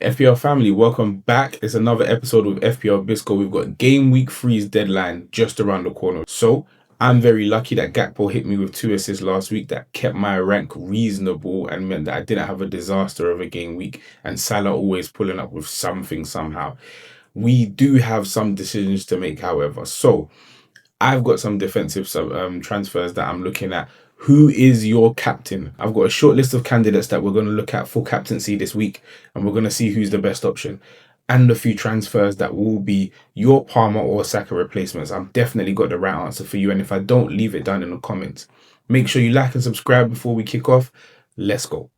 FPL family, welcome back. It's another episode with FPL Bisco. We've got game week 3's deadline just around the corner. So I'm very lucky that Gakpo hit me with 2 assists last week. That kept my rank reasonable and meant that I didn't have a disaster of a game week. And Salah always pulling up with something somehow. We do have some decisions to make, however. So I've got some defensive transfers that I'm looking at. Who is your captain? I've got a short list of candidates that we're going to look at for captaincy this week, and we're going to see who's the best option. And a few transfers that will be your Palmer or Saka replacements. I've definitely got the right answer for you, and if I don't, leave it down in the comments. Make sure you like and subscribe before we kick off. Let's go.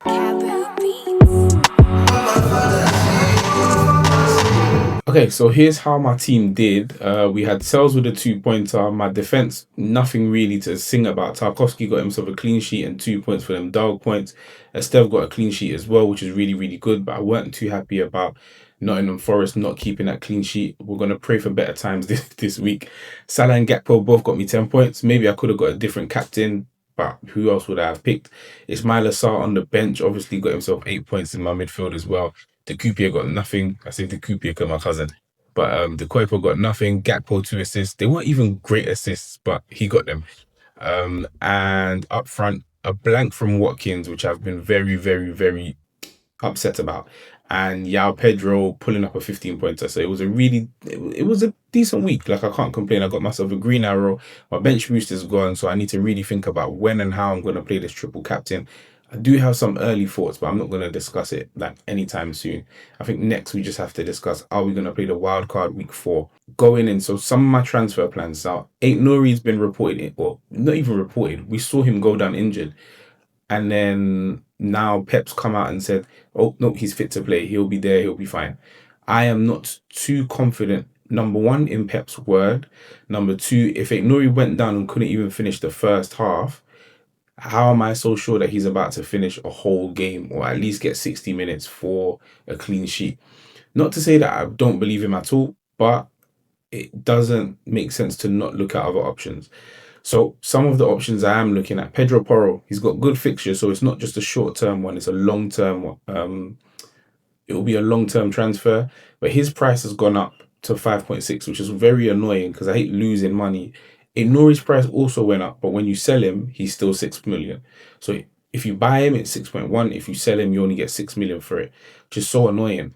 Okay, so here's how my team did. We had Sells with a 2-pointer. My defense, nothing really to sing about. Tarkowski got himself a clean sheet and 2 points for them dog points. Esteve got a clean sheet as well, which is really, really good. But I weren't too happy about Nottingham Forest not keeping that clean sheet. We're going to pray for better times this week. Salah and Gakpo both got me 10 points. Maybe I could have got a different captain, but who else would I have picked? Ismail Assar on the bench obviously got himself 8 points in my midfield as well. The Coupier got nothing. I say the Coupier because my cousin. But the Kuiper got nothing. Gakpo 2 assists. They weren't even great assists, but he got them. And up front, a blank from Watkins, which I've been very, very, very upset about. And Yao Pedro pulling up a 15-pointer. So it was a decent week. Like, I can't complain. I got myself a green arrow. My bench boost is gone. So I need to really think about when and how I'm going to play this triple captain. I do have some early thoughts, but I'm not going to discuss it like anytime soon. I think next we just have to discuss, are we going to play the wild card week 4? Going in, so some of my transfer plans out. Ait-Nouri's been reported, or not even reported. We saw him go down injured. And then now Pep's come out and said, oh, no, he's fit to play. He'll be there. He'll be fine. I am not too confident, number one, in Pep's word. Number two, if Ait-Nouri went down and couldn't even finish the first half, how am I so sure that he's about to finish a whole game or at least get 60 minutes for a clean sheet? Not to say that I don't believe him at all, but it doesn't make sense to not look at other options. So some of the options I am looking at, Pedro Porro, he's got good fixtures, so it's not just a short-term one, it's a long-term one. It will be a long-term transfer, but his price has gone up to 5.6, which is very annoying because I hate losing money. Ait-Nouri's price also went up, but when you sell him, he's still 6 million. So if you buy him, it's 6.1. If you sell him, you only get 6 million for it, which is so annoying.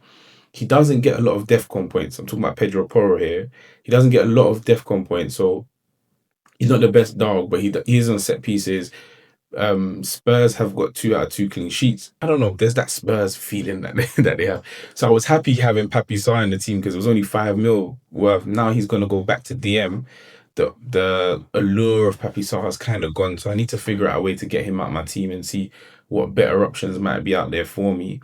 He doesn't get a lot of DEFCON points. I'm talking about Pedro Porro here. He doesn't get a lot of DEFCON points, so he's not the best dog, but he is on set pieces. Spurs have got 2 out of 2 clean sheets. I don't know. There's that Spurs feeling that they have. So I was happy having Papi Sarr in the team because it was only 5 mil worth. Now he's going to go back to DM. The allure of Papi Sarr has kind of gone. So I need to figure out a way to get him out of my team and see what better options might be out there for me.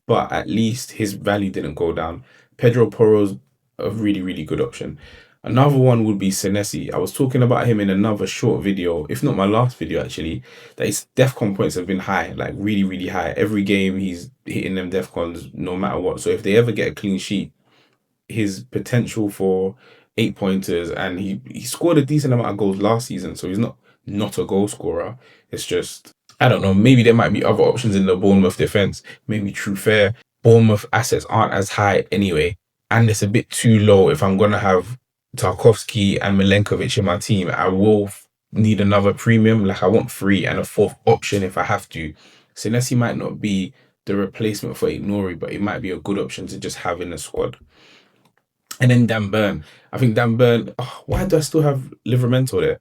But at least his value didn't go down. Pedro Porro's a really, really good option. Another one would be Senesi. I was talking about him in another short video, if not my last video actually, that his DEFCON points have been high, like really, really high. Every game he's hitting them DEFCONs no matter what. So if they ever get a clean sheet, his potential for 8 pointers, and he scored a decent amount of goals last season, so he's not a goal scorer. It's just, I don't know, maybe there might be other options in the Bournemouth defense. Maybe true fair. Bournemouth assets aren't as high anyway, and it's a bit too low if I'm going to have Tarkowski and Milenkovic in my team. I will need another premium. Like, I want 3 and a 4th option if I have to. Senesi might not be the replacement for Ait-Nouri, but it might be a good option to just have in the squad. And then Dan Burn. I think Dan Burn, why do I still have Livramento there?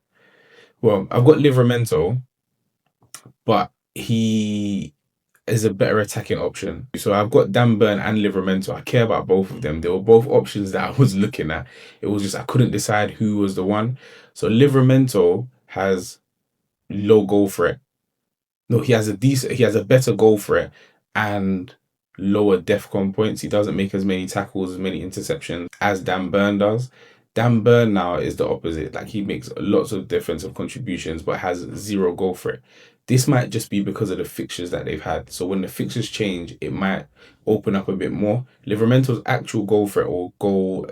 Well, I've got Livramento, but he is a better attacking option. So I've got Dan Burn and Livramento. I care about both of them. They were both options that I was looking at. It was just I couldn't decide who was the one. So Livramento has low goal threat. No, he has a better goal threat and lower DEFCON points. He doesn't make as many tackles, as many interceptions as Dan Burn does. Dan Burn now is the opposite. Like, he makes lots of defensive contributions, but has 0 goal threat. This might just be because of the fixtures that they've had. So when the fixtures change, it might open up a bit more. Livramento's actual goal threat or goal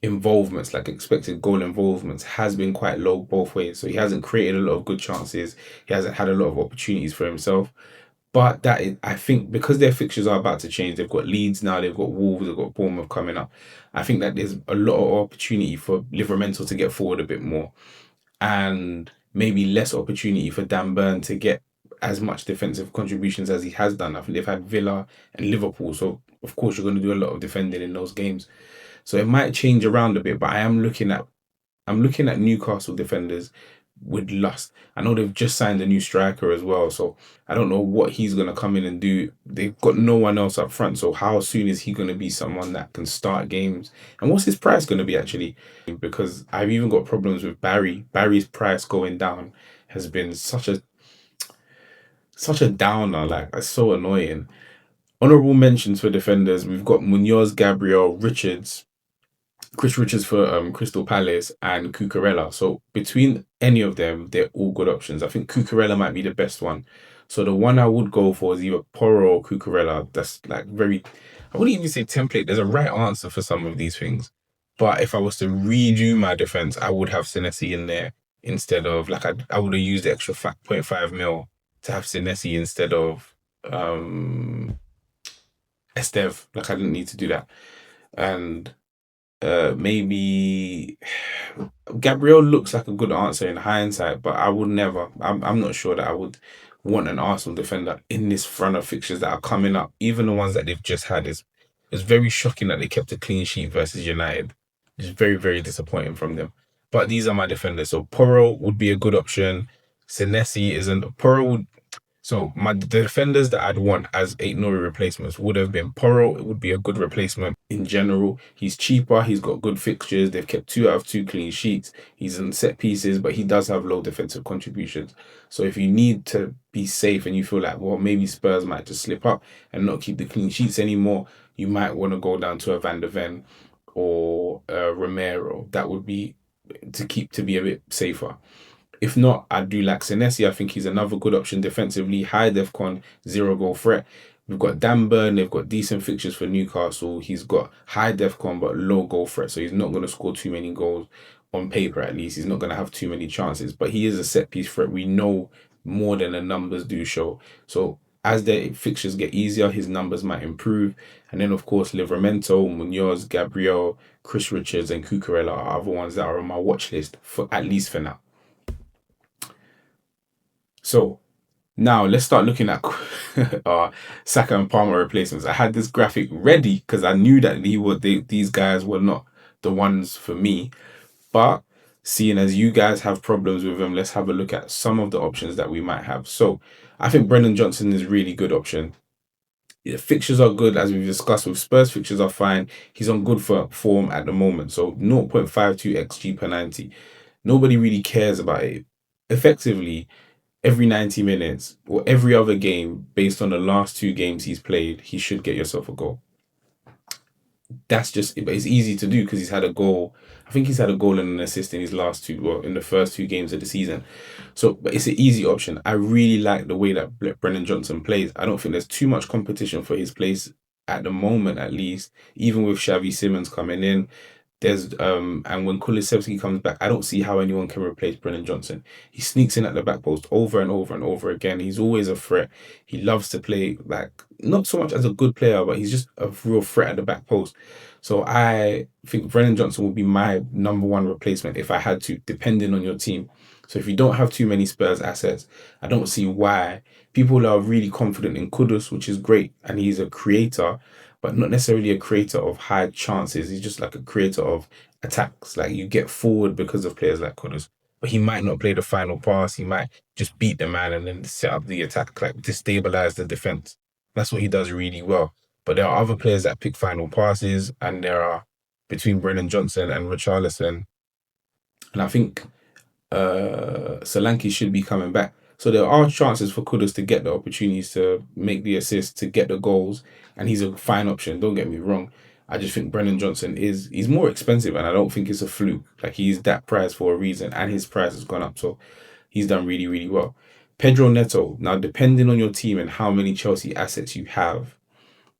involvements, like expected goal involvements, has been quite low both ways. So he hasn't created a lot of good chances. He hasn't had a lot of opportunities for himself. But I think because their fixtures are about to change, they've got Leeds now, they've got Wolves, they've got Bournemouth coming up. I think that there's a lot of opportunity for Livermore to get forward a bit more, and maybe less opportunity for Dan Burn to get as much defensive contributions as he has done. I think they've had Villa and Liverpool, so of course you're going to do a lot of defending in those games. So it might change around a bit, but I'm looking at Newcastle defenders with lust. I know they've just signed a new striker as well, so I don't know what he's going to come in and do. They've got no one else up front, so how soon is he going to be someone that can start games? And what's his price going to be actually? Because I've even got problems with Barry. Barry's price going down has been such a downer. Like, it's so annoying. Honorable mentions for defenders: we've got Munoz, Gabriel, Richards, Chris Richards for Crystal Palace, and Cucurella. So between any of them, they're all good options. I think Cucurella might be the best one. So the one I would go for is either Porro or Cucurella. That's like very, I wouldn't even say template. There's a right answer for some of these things. But if I was to redo my defense, I would have Senesi in there instead of, like, I would have used the extra 0.5 mil to have Senesi instead of Estev. Like, I didn't need to do that. And maybe Gabriel looks like a good answer in hindsight, but I would never. I'm not sure that I would want an Arsenal defender in this front of fixtures that are coming up. Even the ones that they've just had is it's very shocking that they kept a clean sheet versus United. It's very, very disappointing from them. But these are my defenders. So Porro would be a good option. Senesi isn't. Porro would so the defenders that I'd want as Ait-Nouri replacements would have been Porro. It would be a good replacement in general. He's cheaper. He's got good fixtures. They've kept 2 out of 2 clean sheets. He's in set pieces, but he does have low defensive contributions. So if you need to be safe and you feel like, well, maybe Spurs might just slip up and not keep the clean sheets anymore, you might want to go down to a Van der Ven or Romero. That would be to be a bit safer. If not, I do like Senesi. I think he's another good option defensively. High defcon, zero goal threat. We've got Dan Burn. They've got decent fixtures for Newcastle. He's got high defcon but low goal threat, so he's not going to score too many goals on paper. At least he's not going to have too many chances. But he is a set piece threat. We know more than the numbers do show. So as the fixtures get easier, his numbers might improve. And then of course Livramento, Munoz, Gabriel, Chris Richards, and Cucurella are other ones that are on my watch list for at least for now. So now let's start looking at Saka and Palmer replacements. I had this graphic ready because I knew that these guys were not the ones for me. But seeing as you guys have problems with them, let's have a look at some of the options that we might have. So I think Brennan Johnson is a really good option. Yeah, fixtures are good, as we've discussed with Spurs. Fixtures are fine. He's on good form at the moment. So 0.52 XG per 90. Nobody really cares about it. Effectively, every 90 minutes or every other game, based on the last 2 games he's played, he should get yourself a goal. That's just, but it's easy to do because he's had a goal. I think he's had a goal and an assist in his last in the first 2 games of the season. So, but it's an easy option. I really like the way that Brennan Johnson plays. I don't think there's too much competition for his place at the moment, at least. Even with Xavi Simons coming in, there's and when Kulusevski comes back, I don't see how anyone can replace Brennan Johnson. He sneaks in at the back post over and over and over again. He's always a threat. He loves to play, like, not so much as a good player, but he's just a real threat at the back post. So I think Brennan Johnson would be my number one replacement if I had to, depending on your team. So if you don't have too many Spurs assets, I don't see why. People are really confident in Kudus, which is great, and he's a creator, but not necessarily a creator of high chances. He's just like a creator of attacks. Like, you get forward because of players like Kudus, but he might not play the final pass. He might just beat the man and then set up the attack, like destabilize the defense. That's what he does really well. But there are other players that pick final passes, and there are between Brennan Johnson and Richarlison. And I think Solanke should be coming back. So there are chances for Kudus to get the opportunities to make the assists, to get the goals, and he's a fine option. Don't get me wrong. I just think Brennan Johnson he's more expensive, and I don't think it's a fluke. Like, he's that price for a reason, and his price has gone up, so he's done really, really well. Pedro Neto. Now, depending on your team and how many Chelsea assets you have,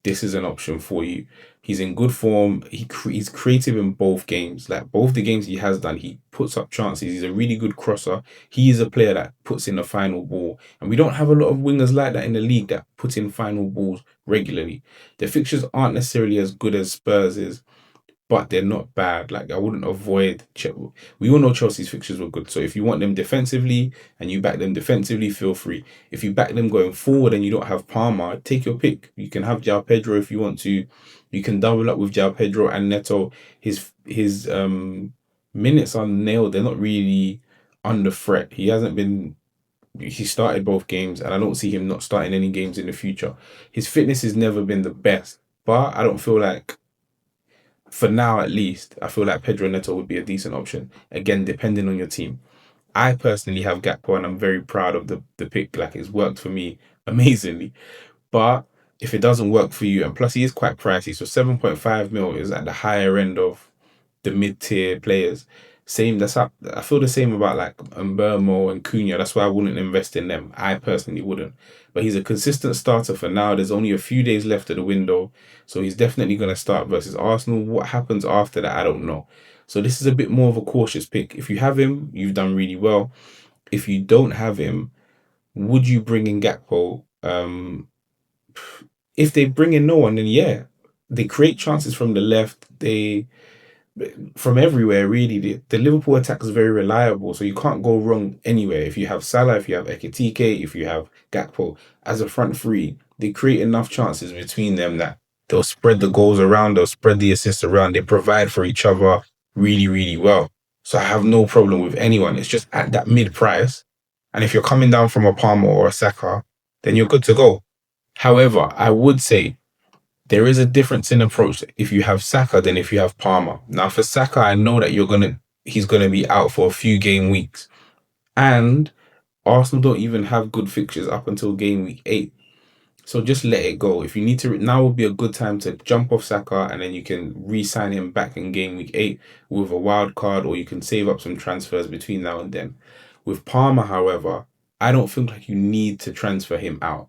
this is an option for you. He's in good form. He's creative in both games. Like both the games he has done, he puts up chances. He's a really good crosser. He is a player that puts in the final ball. And we don't have a lot of wingers like that in the league that put in final balls regularly. The fixtures aren't necessarily as good as Spurs is, but they're not bad. Like I wouldn't avoid. We all know Chelsea's fixtures were good. So if you want them defensively and you back them defensively, feel free. If you back them going forward and you don't have Palmer, take your pick. You can have João Pedro if you want to. You can double up with João Pedro and Neto. His minutes are nailed. They're not really under threat. He hasn't been. He started both games, and I don't see him not starting any games in the future. His fitness has never been the best, but I don't feel like, for now at least, I feel like Pedro Neto would be a decent option. Again, depending on your team. I personally have Gakpo and I'm very proud of the pick. Like it's worked for me amazingly. But if it doesn't work for you, and plus he is quite pricey, so 7.5 mil is at the higher end of the mid-tier players. Same, that's how I feel the same about like Mbermo and Cunha. That's why I wouldn't invest in them. I personally wouldn't. But he's a consistent starter for now. There's only a few days left of the window. So he's definitely going to start versus Arsenal. What happens after that, I don't know. So this is a bit more of a cautious pick. If you have him, you've done really well. If you don't have him, would you bring in Gakpo? If they bring in no one, then yeah. They create chances from the left. They from everywhere, really. The Liverpool attack is very reliable, so you can't go wrong anywhere. If you have Salah, if you have Ekitike, if you have Gakpo as a front three, they create enough chances between them that they'll spread the goals around, they'll spread the assists around, they provide for each other really, really well. So I have no problem with anyone. It's just at that mid price. And if you're coming down from a Palmer or a Saka, then you're good to go. However, I would say there is a difference in approach if you have Saka than if you have Palmer. Now, for Saka, I know that he's gonna be out for a few game weeks, and Arsenal don't even have good fixtures up until game week 8. So just let it go. If you need to, now would be a good time to jump off Saka, and then you can re-sign him back in game week 8 with a wild card, or you can save up some transfers between now and then. With Palmer, however, I don't think like you need to transfer him out.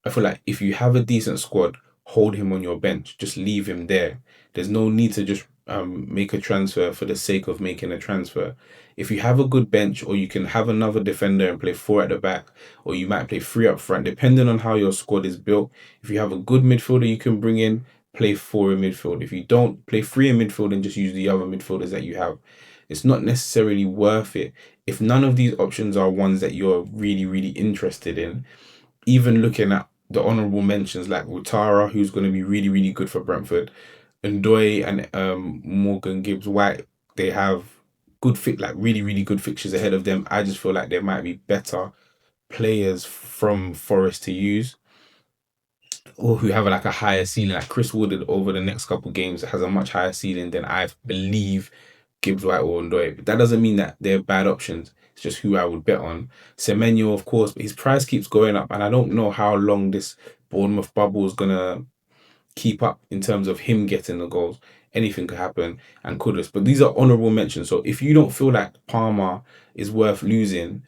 I feel like if you have a decent squad, hold him on your bench. Just leave him there. There's no need to just make a transfer for the sake of making a transfer. If you have a good bench, or you can have another defender and play 4 at the back, or you might play 3 up front, depending on how your squad is built. If you have a good midfielder you can bring in, play 4 in midfield. If you don't, play 3 in midfield and just use the other midfielders that you have. It's not necessarily worth it. If none of these options are ones that you're really, really interested in, even looking at the honourable mentions like Utara, who's going to be really, really good for Brentford, Ndoye and Morgan Gibbs White, they have like really, really good fixtures ahead of them. I just feel like there might be better players from Forest to use, or who have like a higher ceiling. Like Chris Wood over the next couple games has a much higher ceiling than I believe Gibbs White or Ndoye. But that doesn't mean that they're bad options. It's just who I would bet on. Semenyo, of course, but his price keeps going up, and I don't know how long this Bournemouth bubble is gonna keep up in terms of him getting the goals. Anything could happen and could have. But these are honourable mentions. So if you don't feel like Palmer is worth losing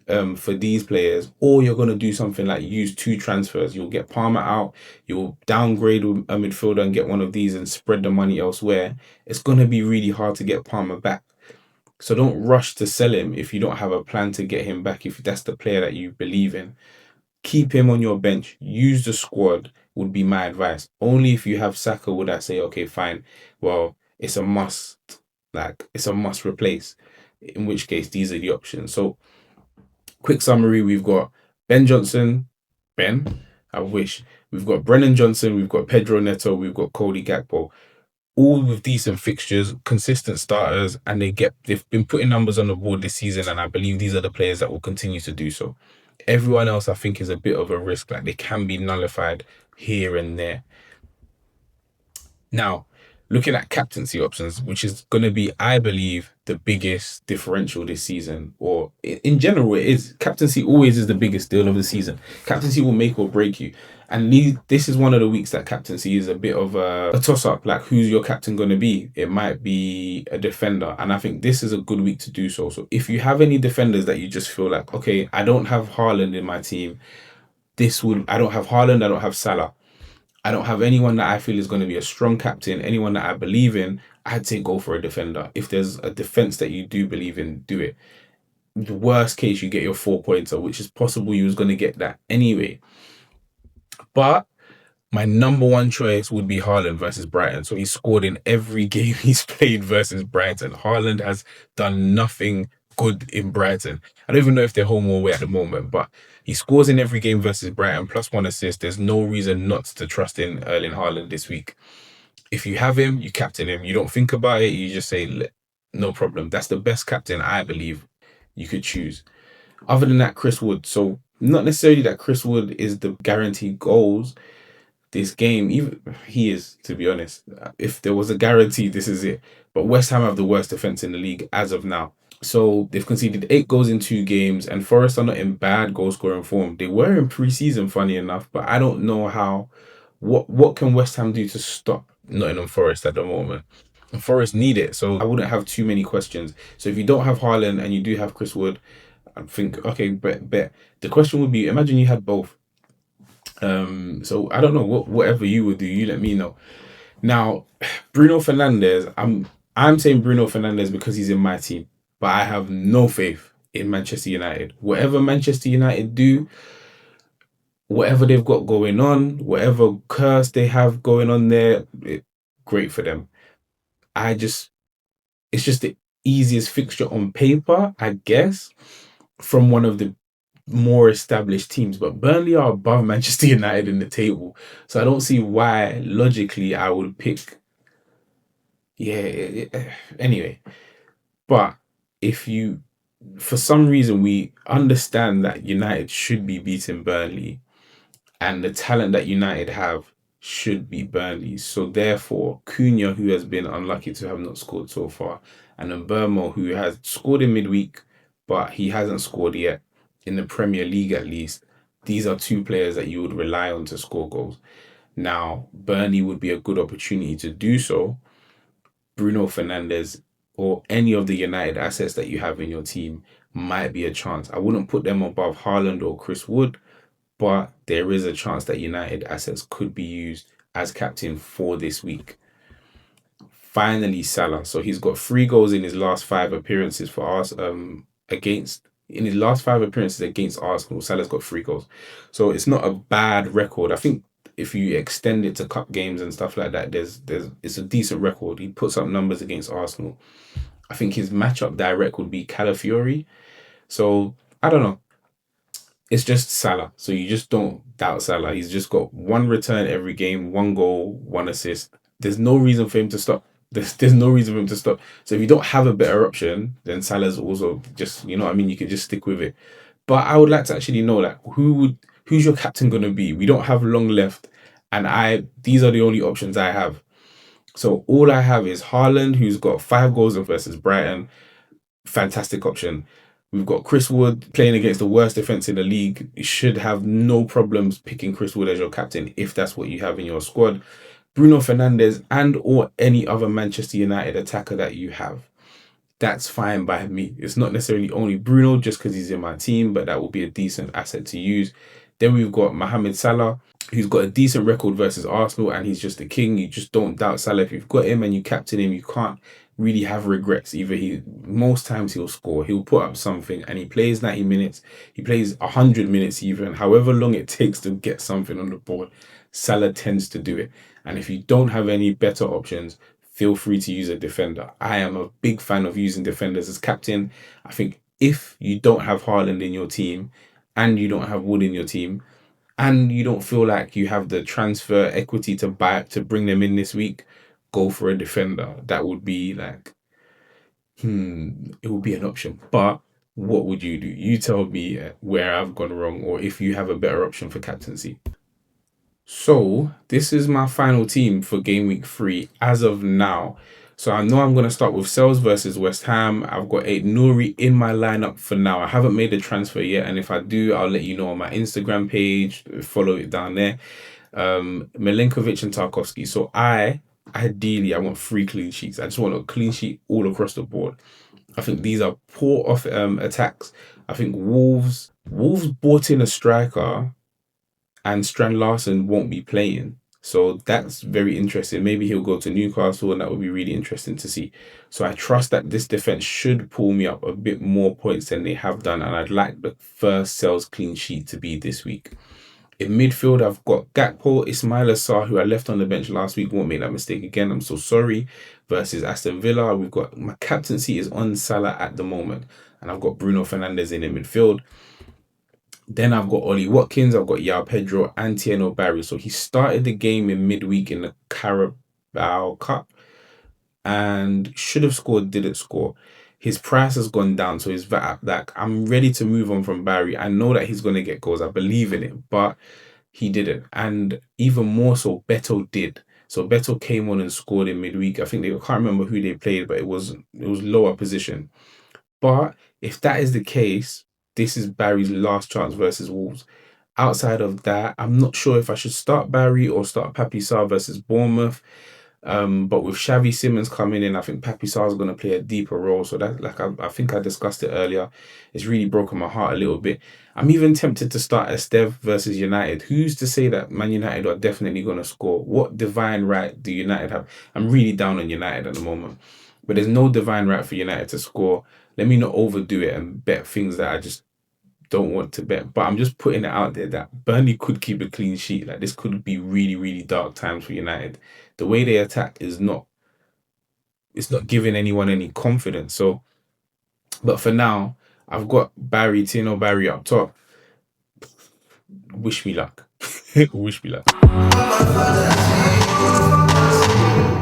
for these players, or you're going to do something like use 2 transfers, you'll get Palmer out, you'll downgrade a midfielder and get one of these and spread the money elsewhere. It's going to be really hard to get Palmer back. So don't rush to sell him if you don't have a plan to get him back, if that's the player that you believe in. Keep him on your bench. Use the squad would be my advice. Only if you have Saka would I say, okay, fine. Well, it's a must. Like, it's a must replace. In which case, these are the options. So, quick summary, we've got Ben Johnson. Ben? I wish. We've got Brennan Johnson. We've got Pedro Neto. We've got Cody Gakpo. All with decent fixtures, consistent starters, and they've been putting numbers on the board this season, and I believe these are the players that will continue to do so. Everyone else, I think, is a bit of a risk. Like they can be nullified here and there. Now, looking at captaincy options, which is going to be, I believe, the biggest differential this season, or in general, it is. Captaincy always is the biggest deal of the season. Captaincy will make or break you. And this is one of the weeks that captaincy is a bit of a toss-up. Like, who's your captain going to be? It might be a defender. And I think this is a good week to do so. So if you have any defenders that you just feel like, okay, I don't have Haaland in my team. I don't have Haaland, I don't have Salah. I don't have anyone that I feel is going to be a strong captain, anyone that I believe in. I'd say go for a defender. If there's a defense that you do believe in, do it. The worst case, you get your 4 pointer, which is possible you was going to get that anyway. But my number one choice would be Haaland versus Brighton. So he scored in every game he's played versus Brighton. Haaland has done nothing good in Brighton. I don't even know if they're home or away at the moment, but he scores in every game versus Brighton, plus one assist. There's no reason not to trust in Erling Haaland this week. If you have him, you captain him. You don't think about it. You just say, no problem. That's the best captain I believe you could choose. Other than that, Chris Wood. So not necessarily that Chris Wood is the guaranteed goals this game. Even he is, to be honest. If there was a guarantee, this is it. But West Ham have the worst defense in the league as of now. So they've conceded 8 goals in 2 games, and Forest are not in bad goal scoring form. They were in pre-season, funny enough, but I don't know how. What can West Ham do to stop Nottingham Forest at the moment? And Forest need it, so I wouldn't have too many questions. So if you don't have Haaland and you do have Chris Wood, I think okay, but the question would be: imagine you had both. So I don't know whatever you would do. You let me know. Now, Bruno Fernandes. I'm saying Bruno Fernandes because he's in my team, but I have no faith in Manchester United. Whatever Manchester United do, whatever they've got going on, whatever curse they have going on there, great for them. I just, it's just the easiest fixture on paper, I guess, from one of the more established teams. But Burnley are above Manchester United in the table, so I don't see why logically I would pick. Yeah, anyway, but if you, for some reason, we understand that United should be beating Burnley and the talent that United have should be Burnley. So therefore, Cunha, who has been unlucky to have not scored so far, and then Burmo, who has scored in midweek, but he hasn't scored yet in the Premier League at least. These are two players that you would rely on to score goals. Now, Burnley would be a good opportunity to do so. Bruno Fernandes or any of the United assets that you have in your team might be a chance. I wouldn't put them above Haaland or Chris Wood, but there is a chance that United assets could be used as captain for this week. Finally, Salah. So he's got 3 goals in his last 5 appearances for us. Against in his last 5 appearances against Arsenal, Salah's got 3 goals. So it's not a bad record. I think if you extend it to cup games and stuff like that, there's it's a decent record. He puts up numbers against Arsenal. I think his matchup direct would be Calafiori. So I don't know. It's just Salah. So you just don't doubt Salah. He's just got one return every game, 1 goal, 1 assist. There's no reason for him to stop. There's no reason for him to stop. So if you don't have a better option, then Salah's also just, you know what I mean? You can just stick with it. But I would like to actually know, like, who's your captain gonna be? We don't have long left. And these are the only options I have. So all I have is Haaland, who's got 5 goals versus Brighton. Fantastic option. We've got Chris Wood playing against the worst defense in the league. You should have no problems picking Chris Wood as your captain if that's what you have in your squad. Bruno Fernandes and or any other Manchester United attacker that you have. That's fine by me. It's not necessarily only Bruno just because he's in my team, but that will be a decent asset to use. Then we've got Mohamed Salah, who's got a decent record versus Arsenal, and he's just the king. You just don't doubt Salah. If you've got him and you captain him, you can't really have regrets. Either most times he'll score, he'll put up something, and he plays 90 minutes, he plays 100 minutes, even however long it takes to get something on the board. Salah tends to do it. And if you don't have any better options, feel free to use a defender. I am a big fan of using defenders as captain. I think if you don't have Haaland in your team and you don't have Wood in your team, and you don't feel like you have the transfer equity to bring them in this week, go for a defender. That would be like, it would be an option. But what would you do? You tell me where I've gone wrong, or if you have a better option for captaincy. So this is my final team for game week 3 as of now. So I know I'm going to start with Sales versus West Ham. I've got Ait-Nouri in my lineup for now. I haven't made the transfer yet, and if I do, I'll let you know on my Instagram page. Follow it down there. Milinkovic and Tarkovsky. So ideally I want 3 clean sheets. I just want a clean sheet all across the board. I think these are poor off attacks. I think Wolves bought in a striker and Strand Larson won't be playing. So that's very interesting. Maybe he'll go to Newcastle, and that would be really interesting to see. So I trust that this defense should pull me up a bit more points than they have done, and I'd like the first sales clean sheet to be this week. In midfield, I've got Gakpo, Ismaila Sarr, who I left on the bench last week. Won't make that mistake again. I'm so sorry. Versus Aston Villa. We've got my captaincy is on Salah at the moment. And I've got Bruno Fernandes in the midfield. Then I've got Ollie Watkins, I've got Yao Pedro and Tieno Barry. So he started the game in midweek in the Carabao Cup and should have scored, didn't score. His price has gone down, so his like I'm ready to move on from Barry. I know that he's gonna get goals. I believe in it, but he didn't. And even more so, Beto did. So Beto came on and scored in midweek. I think I can't remember who they played, but it was lower position. But if that is the case, this is Barry's last chance versus Wolves. Outside of that, I'm not sure if I should start Barry or start Papi Sarr versus Bournemouth. But with Xavi Simons coming in, I think Papi Sarr is going to play a deeper role. So that, like I think I discussed it earlier, it's really broken my heart a little bit. I'm even tempted to start Esteve versus United. Who's to say that Man United are definitely going to score? What divine right do United have? I'm really down on United at the moment, but there's no divine right for United to score. Let me not overdo it and bet things that I just don't want to bet. But I'm just putting it out there that Burnley could keep a clean sheet. Like this could be really, really dark times for United. The way they attack is not it's not giving anyone any confidence. So but for now, I've got Barry, Tino Barry up top. Wish me luck. Wish me luck.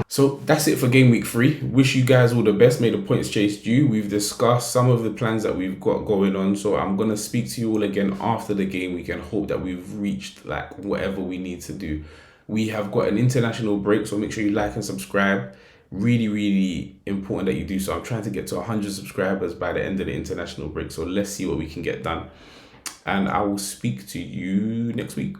So that's it for game week 3. Wish you guys all the best. May the points chase you. We've discussed some of the plans that we've got going on. So I'm going to speak to you all again after the game week and hope that we've reached like whatever we need to do. We have got an international break, so make sure you like and subscribe. Really, really important that you do so. I'm trying to get to 100 subscribers by the end of the international break. So let's see what we can get done. And I will speak to you next week.